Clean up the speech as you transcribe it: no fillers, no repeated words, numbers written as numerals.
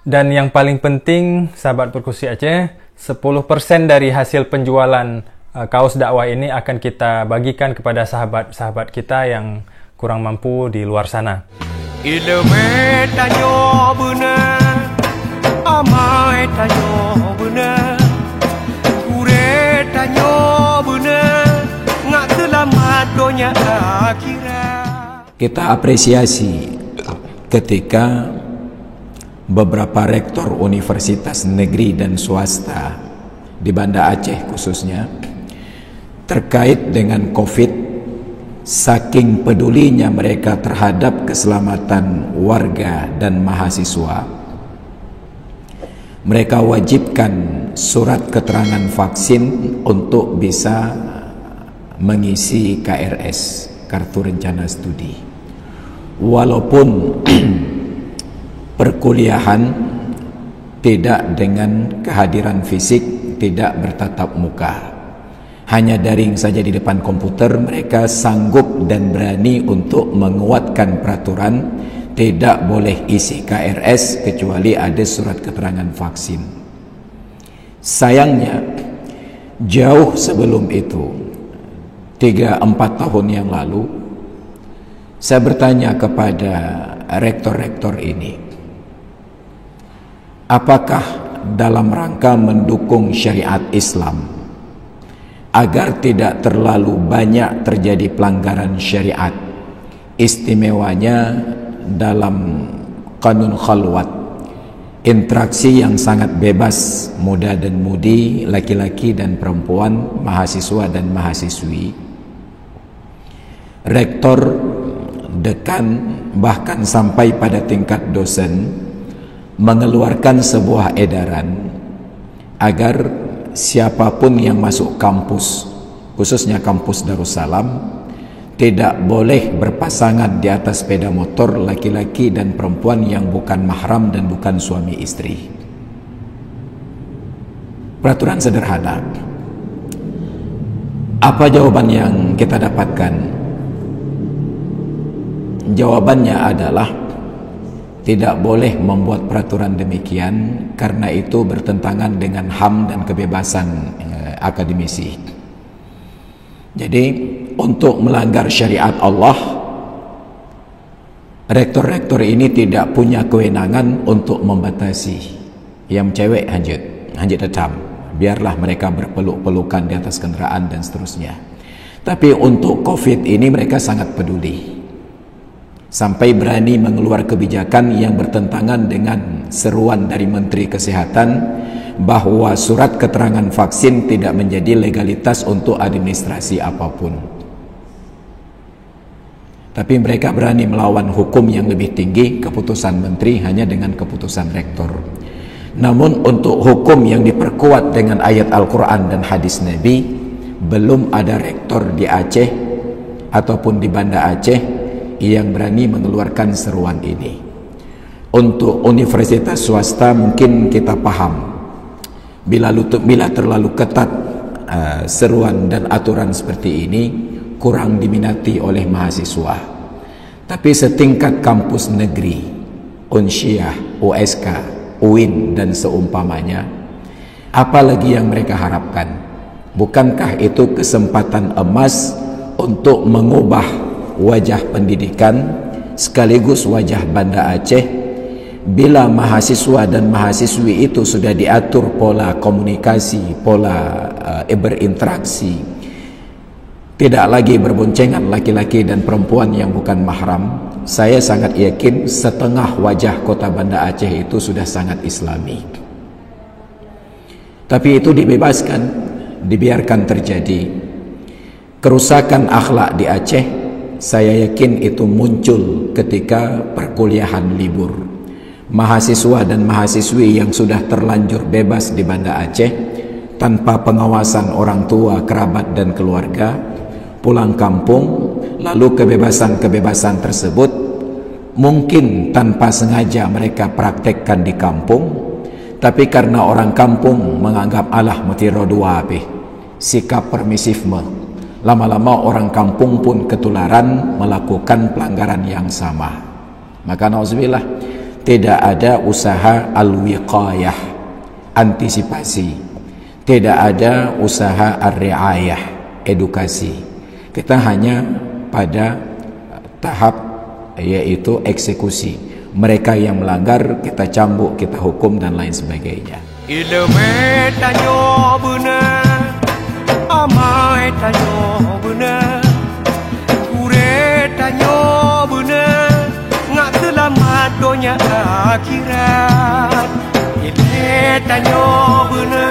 Dan yang paling penting, sahabat perkusi Aceh, 10% dari hasil penjualan kaos dakwah ini akan kita bagikan kepada sahabat-sahabat kita yang kurang mampu di luar sana. Ilmu tanyo benar, amai tanyo benar, ure tanyo benar, ngak selamat dunia akhirat. Kita apresiasi ketika beberapa rektor universitas negeri dan swasta di Banda Aceh khususnya terkait dengan COVID, saking pedulinya mereka terhadap keselamatan warga dan mahasiswa, mereka wajibkan surat keterangan vaksin untuk bisa mengisi KRS, Kartu Rencana Studi, walaupun perkuliahan tidak dengan kehadiran fisik, tidak bertatap muka, hanya daring saja di depan komputer. Mereka sanggup dan berani untuk menguatkan peraturan tidak boleh isi KRS kecuali ada surat keterangan vaksin. Sayangnya jauh sebelum itu, 3-4 tahun yang lalu, saya bertanya kepada rektor-rektor ini, apakah dalam rangka mendukung syariat Islam agar tidak terlalu banyak terjadi pelanggaran syariat, istimewanya dalam kanun khalwat, interaksi yang sangat bebas muda dan mudi, laki-laki dan perempuan, mahasiswa dan mahasiswi, rektor, dekan, bahkan sampai pada tingkat dosen mengeluarkan sebuah edaran agar siapapun yang masuk kampus, khususnya kampus Darussalam, tidak boleh berpasangan di atas sepeda motor laki-laki dan perempuan yang bukan mahram dan bukan suami istri. Peraturan sederhana. Apa jawaban yang kita dapatkan? Jawabannya adalah tidak boleh membuat peraturan demikian karena itu bertentangan dengan HAM dan kebebasan akademisi. Jadi untuk melanggar syariat Allah, rektor-rektor ini tidak punya kewenangan untuk membatasi. Yang cewek hanjit tetap, biarlah mereka berpeluk-pelukan di atas kendaraan dan seterusnya. Tapi untuk COVID ini mereka sangat peduli, sampai berani mengeluarkan kebijakan yang bertentangan dengan seruan dari Menteri Kesehatan bahwa surat keterangan vaksin tidak menjadi legalitas untuk administrasi apapun. Tapi mereka berani melawan hukum yang lebih tinggi, keputusan menteri hanya dengan keputusan rektor. Namun untuk hukum yang diperkuat dengan ayat Al-Quran dan hadis Nabi, belum ada rektor di Aceh ataupun di Banda Aceh yang berani mengeluarkan seruan ini. Untuk universitas swasta mungkin kita paham bila terlalu ketat seruan dan aturan seperti ini kurang diminati oleh mahasiswa. Tapi setingkat kampus negeri, Unsyah, USK, UIN dan seumpamanya, apalagi yang mereka harapkan? Bukankah itu kesempatan emas untuk mengubah wajah pendidikan sekaligus wajah Banda Aceh bila mahasiswa dan mahasiswi itu sudah diatur pola komunikasi, pola berinteraksi, tidak lagi berboncengan laki-laki dan perempuan yang bukan mahram. Saya sangat yakin setengah wajah kota Banda Aceh itu sudah sangat islami. Tapi itu dibebaskan, dibiarkan terjadi. Kerusakan akhlak di Aceh, saya yakin itu muncul ketika perkuliahan libur. Mahasiswa dan mahasiswi yang sudah terlanjur bebas di Banda Aceh tanpa pengawasan orang tua, kerabat dan keluarga, pulang kampung, lalu kebebasan-kebebasan tersebut mungkin tanpa sengaja mereka praktekkan di kampung, tapi karena orang kampung menganggap alah metiro dua sikap permisifme, lama-lama orang kampung pun ketularan melakukan pelanggaran yang sama. Maka nauzubillah, tidak ada usaha al-wiqayah, antisipasi, tidak ada usaha ar-riayah, edukasi. Kita hanya pada tahap yaitu eksekusi. Mereka yang melanggar kita cambuk, kita hukum dan lain sebagainya. Ilmu tanyo benar, amai tanyo benar, kure tanyo benar, ngak selamat dunia akhirat. Ilmu tanyo benar.